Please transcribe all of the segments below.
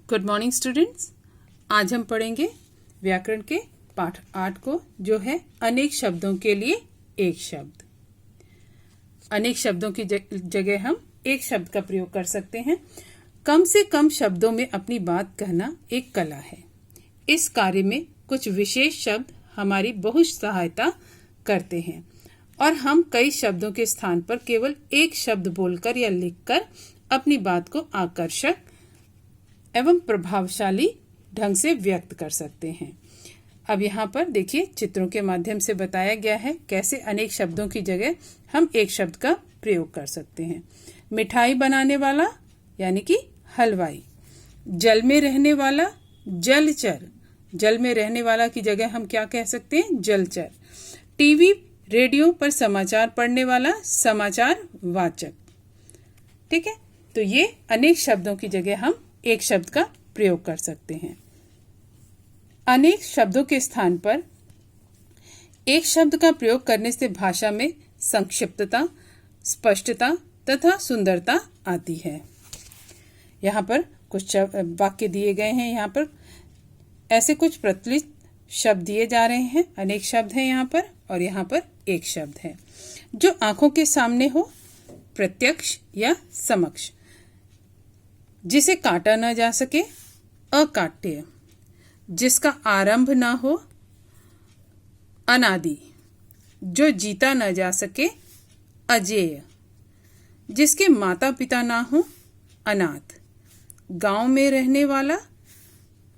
Good morning students. आज हम पढ़ेंगे व्याकरण के पाठ 8 को, जो है अनेक शब्दों के लिए एक शब्द। अनेक शब्दों की जगह हम एक शब्द का प्रयोग कर सकते हैं। कम से कम शब्दों में अपनी बात कहना एक कला है। इस कार्य में कुछ विशेष शब्द हमारी बहुत सहायता करते हैं और हम कई शब्दों के स्थान पर केवल एक शब्द बोलकर या लिखकर अपनी बात को आकर्षक एवं प्रभावशाली ढंग से व्यक्त कर सकते हैं। अब यहाँ पर देखिए, चित्रों के माध्यम से बताया गया है कैसे अनेक शब्दों की जगह हम एक शब्द का प्रयोग कर सकते हैं। मिठाई बनाने वाला यानी कि हलवाई। जल में रहने वाला जलचर। जल में रहने वाला की जगह हम क्या कह सकते हैं? जलचर। टीवी रेडियो पर समाचार पढ़ने वाला समाचार वाचक। ठीक है, तो ये अनेक शब्दों की जगह हम एक शब्द का प्रयोग कर सकते हैं। अनेक शब्दों के स्थान पर एक शब्द का प्रयोग करने से भाषा में संक्षिप्तता, स्पष्टता तथा सुंदरता आती है। यहाँ पर कुछ वाक्य दिए गए हैं। यहाँ पर ऐसे कुछ प्रचलित शब्द दिए जा रहे हैं। अनेक शब्द हैं यहाँ पर और यहाँ पर एक शब्द है। जो आंखों के सामने हो, प्रत्यक्ष या समक्ष। जिसे काटा न जा सके, अकाट्य। जिसका आरंभ न हो, अनादि। जो जीता न जा सके, अजेय। जिसके माता पिता ना हो, अनाथ। गांव में रहने वाला,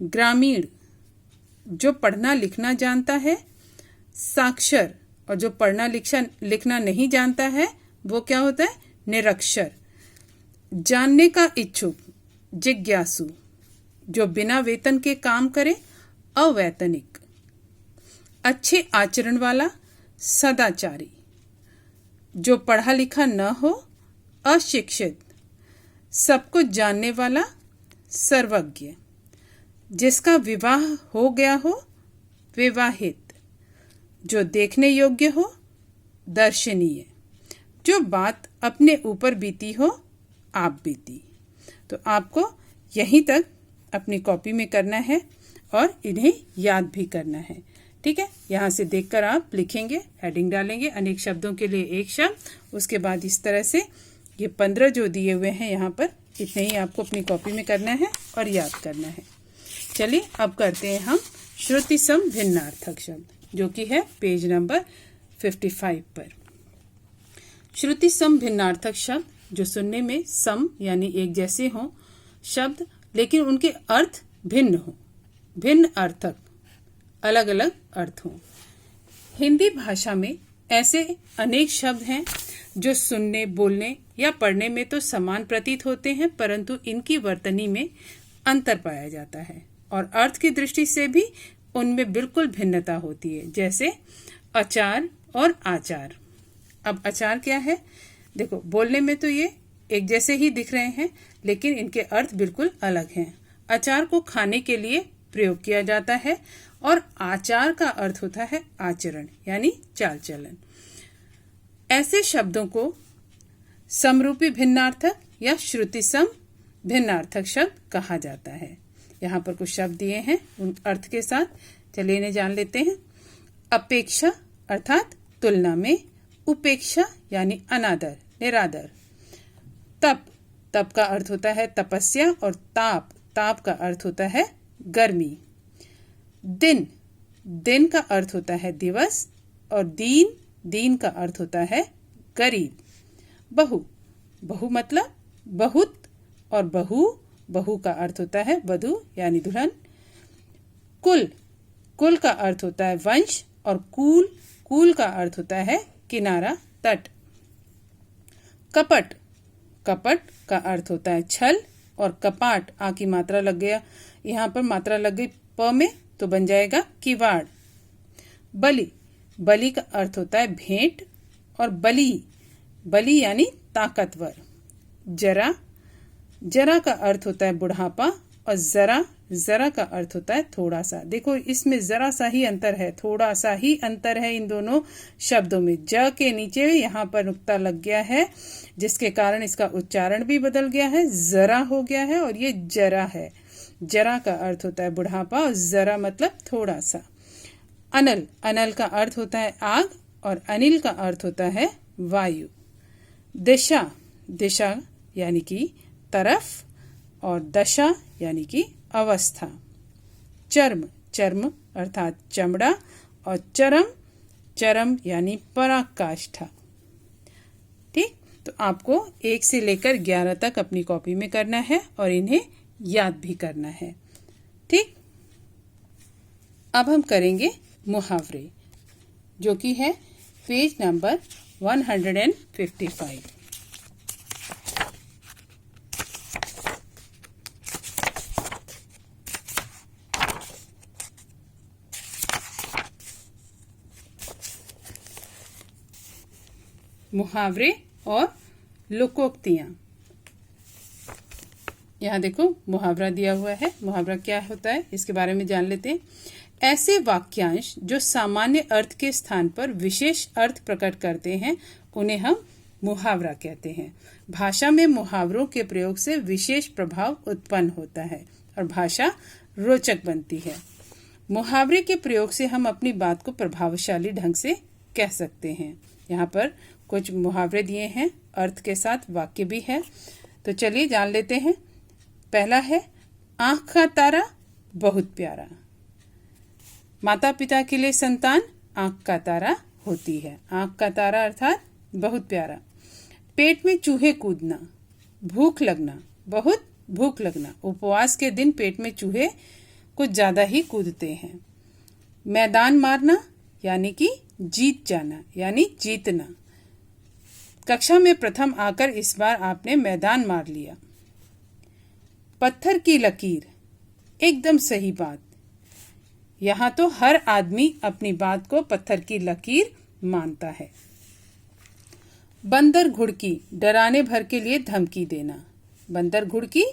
ग्रामीण। जो पढ़ना लिखना जानता है, साक्षर। और जो पढ़ना लिखना नहीं जानता है वो क्या होता है? निरक्षर। जानने का इच्छुक, जिज्ञासु। जो बिना वेतन के काम करे, अवैतनिक। अच्छे आचरण वाला, सदाचारी। जो पढ़ा लिखा न हो, अशिक्षित। सब कुछ जानने वाला, सर्वज्ञ। जिसका विवाह हो गया हो, विवाहित। जो देखने योग्य हो, दर्शनीय। जो बात अपने ऊपर बीती हो, आप बीती। तो आपको यहीं तक अपनी कॉपी में करना है और इन्हें याद भी करना है। ठीक है, यहाँ से देखकर आप लिखेंगे, हेडिंग डालेंगे, अनेक शब्दों के लिए एक शब्द। उसके बाद इस तरह से ये 15 जो दिए हुए हैं यहाँ पर, इतने ही आपको अपनी कॉपी में करना है और याद करना है। चलिए अब करते हैं हम श्रुति सम भिन्नार्थक शब्द, जो कि है पेज नंबर 55 पर। श्रुति सम भिन्नार्थक शब्द जो सुनने में सम यानी एक जैसे हों शब्द, लेकिन उनके अर्थ भिन्न हो, भिन्न अर्थक, अलग अलग अर्थ हों। हिंदी भाषा में ऐसे अनेक शब्द हैं जो सुनने, बोलने या पढ़ने में तो समान प्रतीत होते हैं, परंतु इनकी वर्तनी में अंतर पाया जाता है और अर्थ की दृष्टि से भी उनमें बिल्कुल भिन्नता होती है। जैसे अचार और आचार। अब अचार क्या है? देखो, बोलने में तो ये एक जैसे ही दिख रहे हैं, लेकिन इनके अर्थ बिल्कुल अलग हैं। अचार को खाने के लिए प्रयोग किया जाता है और आचार का अर्थ होता है आचरण यानी चाल चलन। ऐसे शब्दों को समरूपी भिन्नार्थक या श्रुति सम भिन्नार्थक शब्द कहा जाता है। यहाँ पर कुछ शब्द दिए हैं उन अर्थ के साथ, चलिए इन्हें जान लेते हैं। अपेक्षा अर्थात तुलना में, उपेक्षा यानी अनादर, निरादर। तप, तप का अर्थ होता है तपस्या, और ताप, ताप का अर्थ होता है गर्मी। दिन, दिन का अर्थ होता है दिवस, और दीन, दीन का अर्थ होता है गरीब। बहु, बहु मतलब बहुत, और बहू, बहू का अर्थ होता है वधू यानी दुल्हन। कुल, कुल का अर्थ होता है वंश, और कूल, कूल का अर्थ होता है किनारा, तट। कपट, कपट का अर्थ होता है छल, और कपाट, आ की मात्रा लग गया, यहाँ पर मात्रा लग गई प में, तो बन जाएगा किवाड़। बलि, बलि का अर्थ होता है भेंट, और बली, बली यानी ताकतवर। जरा, जरा का अर्थ होता है बुढ़ापा, और जरा, जरा का अर्थ होता है थोड़ा सा। देखो, इसमें जरा सा ही अंतर है, थोड़ा सा ही अंतर है इन दोनों शब्दों में। ज के नीचे यहाँ पर नुक्ता लग गया है, जिसके कारण इसका उच्चारण भी बदल गया है, जरा हो गया है और ये जरा है। जरा का अर्थ होता है बुढ़ापा और जरा मतलब थोड़ा सा। अनल, अनल का अर्थ होता है आग और अनिल का अर्थ होता है वायु। दिशा, दिशा यानी कि तरफ और दशा यानी कि अवस्था। चर्म, चर्म अर्थात चमड़ा और चरम, चरम यानी पराकाष्ठा। ठीक, तो आपको 1 से लेकर 11 तक अपनी कॉपी में करना है और इन्हें याद भी करना है। ठीक, अब हम करेंगे मुहावरे, जो कि है पेज नंबर 155। मुहावरे और लोकोक्तियां। यहाँ देखो मुहावरा दिया हुआ है। मुहावरा क्या होता है इसके बारे में जान लेते हैं। ऐसे वाक्यांश जो सामान्य अर्थ के स्थान पर विशेष अर्थ प्रकट करते हैं उन्हें हम मुहावरा कहते हैं। भाषा में मुहावरों के प्रयोग से विशेष प्रभाव उत्पन्न होता है और भाषा रोचक बनती है। मुहावरे के प्रयोग से हम अपनी बात को प्रभावशाली ढंग से कह सकते हैं। यहाँ पर कुछ मुहावरे दिए हैं, अर्थ के साथ वाक्य भी है, तो चलिए जान लेते हैं। पहला है आँख का तारा बहुत प्यारा। माता पिता के लिए संतान आँख का तारा होती है। आँख का तारा अर्थात बहुत प्यारा। पेट में चूहे कूदना, भूख लगना, बहुत भूख लगना। उपवास के दिन पेट में चूहे कुछ ज्यादा ही कूदते हैं। मैदान मारना यानी कि जीत जाना यानी जीतना। कक्षा में प्रथम आकर इस बार आपने मैदान मार लिया। पत्थर की लकीर, एकदम सही बात। यहाँ तो हर आदमी अपनी बात को पत्थर की लकीर मानता है। बंदर घुड़की, डराने भर के लिए धमकी देना। बंदर घुड़की,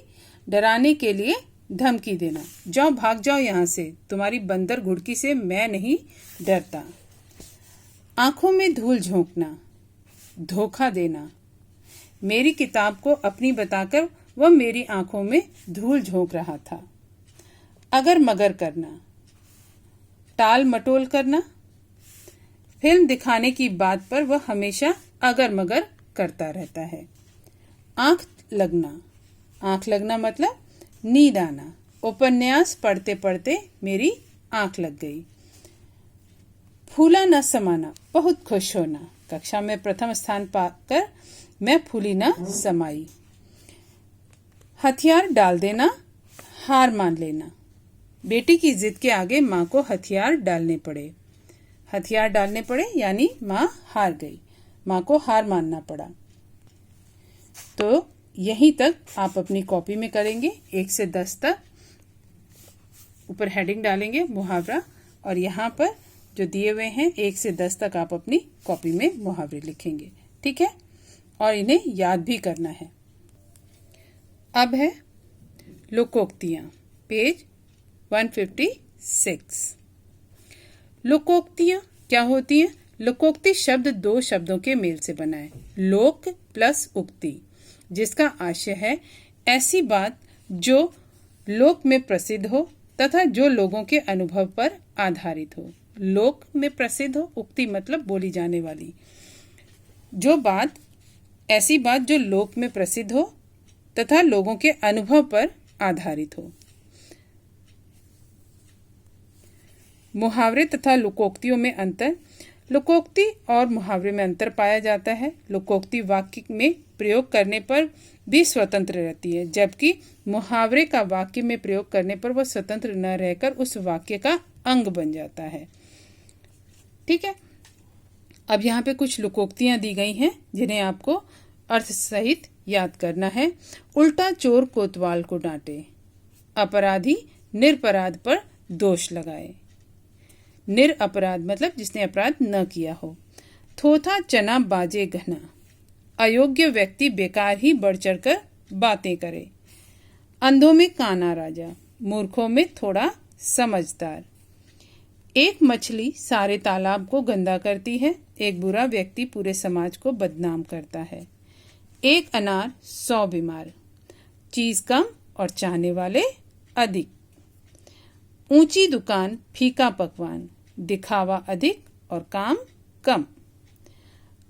डराने के लिए धमकी देना। जाओ भाग जाओ यहाँ से, तुम्हारी बंदर घुड़की से मैं नहीं डरता। आंखों में धूल झोंकना, धोखा देना। मेरी किताब को अपनी बताकर वह मेरी आंखों में धूल झोंक रहा था। अगर मगर करना, टाल मटोल करना। फिल्म दिखाने की बात पर वह हमेशा अगर मगर करता रहता है। आंख लगना, आंख लगना मतलब नींद आना। उपन्यास पढ़ते पढ़ते मेरी आंख लग गई। फूला न समाना, बहुत खुश होना। कक्षा में प्रथम स्थान पाकर मैं फूली न समाई। हथियार डाल देना, हार मान लेना। बेटी की जिद के आगे माँ को हथियार डालने पड़े। हथियार डालने पड़े यानी माँ हार गई, माँ को हार मानना पड़ा। तो यहीं तक आप अपनी कॉपी में करेंगे 1 से 10 तक। ऊपर हेडिंग डालेंगे मुहावरा और यहाँ पर जो दिए हुए हैं 1 से 10 तक आप अपनी कॉपी में मुहावरे लिखेंगे। ठीक है, और इन्हें याद भी करना है। अब है लोकोक्तियाँ, पेज 156। लोकोक्तियाँ क्या होती हैं? लोकोक्ति शब्द 2 शब्दों के मेल से बना है, लोक प्लस उक्ति, जिसका आशय है ऐसी बात जो लोक में प्रसिद्ध हो तथा जो लोगों के अनुभव पर आधारित हो। लोक में प्रसिद्ध हो, उक्ति मतलब बोली जाने वाली जो बात, ऐसी बात जो लोक में प्रसिद्ध हो तथा लोगों के अनुभव पर आधारित हो। मुहावरे तथा लोकोक्तियों में अंतर। लोकोक्ति और मुहावरे में अंतर पाया जाता है। लोकोक्ति वाक्य में प्रयोग करने पर भी स्वतंत्र रहती है, जबकि मुहावरे का वाक्य में प्रयोग करने पर वह स्वतंत्र न रहकर उस वाक्य का अंग बन जाता है। ठीक है, अब यहाँ पे कुछ लोकोक्तियाँ दी गई हैं जिन्हें आपको अर्थ सहित याद करना है। उल्टा चोर कोतवाल को डांटे, अपराधी निरपराध पर दोष लगाए। निरपराध मतलब जिसने अपराध न किया हो। थोथा चना बाजे घना, अयोग्य व्यक्ति बेकार ही बढ़ चढ़कर बातें करे। अंधों में काना राजा, मूर्खों में थोड़ा समझदार। एक मछली सारे तालाब को गंदा करती है, एक बुरा व्यक्ति पूरे समाज को बदनाम करता है। एक अनार 100 बीमार, चीज कम और चाहने वाले अधिक। ऊंची दुकान फीका पकवान, दिखावा अधिक और काम कम।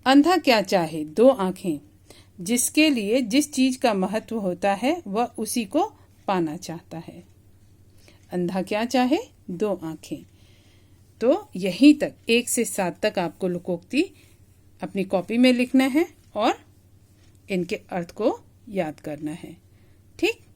अंधा क्या चाहे, दो आंखें, जिसके लिए जिस चीज का महत्व होता है वह उसी को पाना चाहता है। अंधा क्या चाहे, दो आंखें। तो यहीं तक 1 से 7 तक आपको लोकोक्ति अपनी कॉपी में लिखना है और इनके अर्थ को याद करना है। ठीक।